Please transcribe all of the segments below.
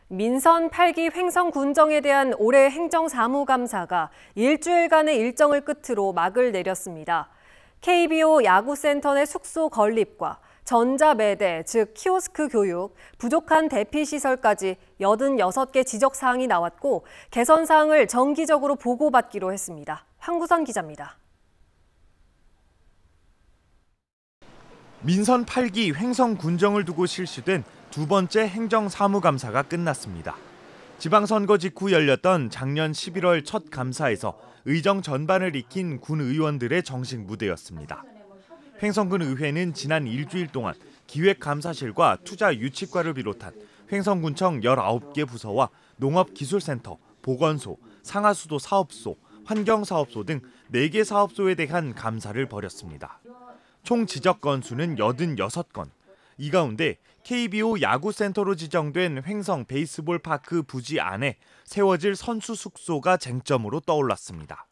민선 8기 횡성 군정에 대한 올해 행정사무감사가 일주일간의 일정을 끝으로 막을 내렸습니다. KBO 야구센터 내 숙소 건립과 전자매대, 즉 키오스크 교육, 부족한 대피시설까지 86개 지적사항이 나왔고 개선 사항을 정기적으로 보고받기로 했습니다. 황구선 기자입니다. 민선 8기 횡성 군정을 두고 실시된 두 번째 행정사무감사가 끝났습니다. 지방선거 직후 열렸던 작년 11월 첫 감사에서 의정 전반을 익힌 군 의원들의 정식 무대였습니다. 횡성군 의회는 지난 일주일 동안 기획감사실과 투자유치과를 비롯한 횡성군청 19개 부서와 농업기술센터, 보건소, 상하수도 사업소, 환경사업소 등 4개 사업소에 대한 감사를 벌였습니다. 총 지적 건수는 86건. 이 가운데 KBO 야구센터로 지정된 횡성 베이스볼 파크 부지 안에 세워질 선수 숙소가 쟁점으로 떠올랐습니다.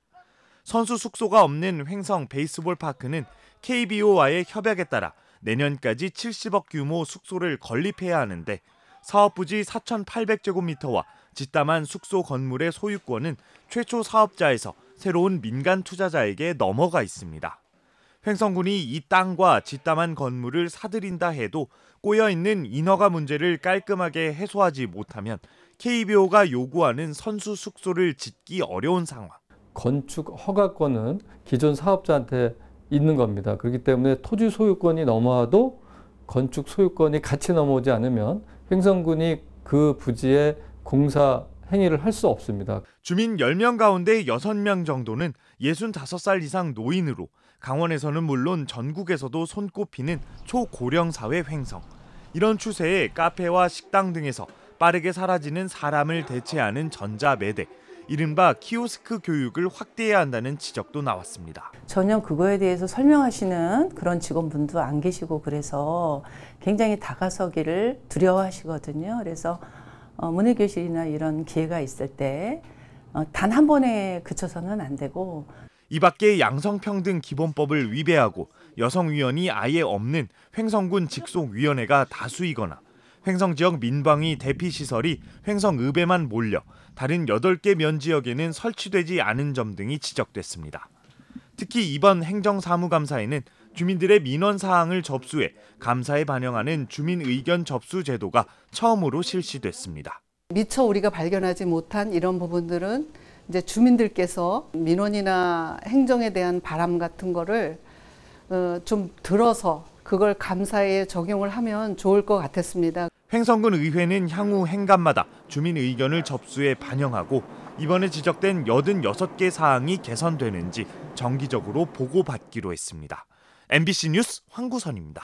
선수 숙소가 없는 횡성 베이스볼 파크는 KBO와의 협약에 따라 내년까지 70억 규모 숙소를 건립해야 하는데 사업 부지 4,800제곱미터와 짓담한 숙소 건물의 소유권은 최초 사업자에서 새로운 민간 투자자에게 넘어가 있습니다. 횡성군이 이 땅과 짓담한 건물을 사들인다 해도 꼬여있는 인허가 문제를 깔끔하게 해소하지 못하면 KBO가 요구하는 선수 숙소를 짓기 어려운 상황. 건축 허가권은 기존 사업자한테 있는 겁니다. 그렇기 때문에 토지 소유권이 넘어와도 건축 소유권이 같이 넘어오지 않으면 횡성군이 그 부지에 공사 행위를 할 수 없습니다. 주민 10명 가운데 6명 정도는 65살 이상 노인으로 강원에서는 물론 전국에서도 손꼽히는 초고령 사회 횡성. 이런 추세에 카페와 식당 등에서 빠르게 사라지는 사람을 대체하는 전자매대, 이른바 키오스크 교육을 확대해야 한다는 지적도 나왔습니다. 전혀 그거에 대해서 설명하시는 그런 직원분도 안 계시고 그래서 굉장히 다가서기를 두려워하시거든요. 그래서 문해교실이나 이런 기회가 있을 때 단 한 번에 그쳐서는 안 되고 이 밖에 양성평등기본법을 위배하고 여성위원이 아예 없는 횡성군 직속위원회가 다수이거나 횡성 지역 민방위 대피시설이 횡성읍에만 몰려 다른 8개 면지역에는 설치되지 않은 점 등이 지적됐습니다. 특히 이번 행정사무감사에는 주민들의 민원 사항을 접수해 감사에 반영하는 주민의견 접수 제도가 처음으로 실시됐습니다. 미처 우리가 발견하지 못한 이런 부분들은 이제 주민들께서 민원이나 행정에 대한 바람 같은 거를 좀 들어서 그걸 감사에 적용을 하면 좋을 것 같았습니다. 횡성군 의회는 향후 행감마다 주민 의견을 접수해 반영하고 이번에 지적된 86개 사항이 개선되는지 정기적으로 보고받기로 했습니다. MBC 뉴스 황구선입니다.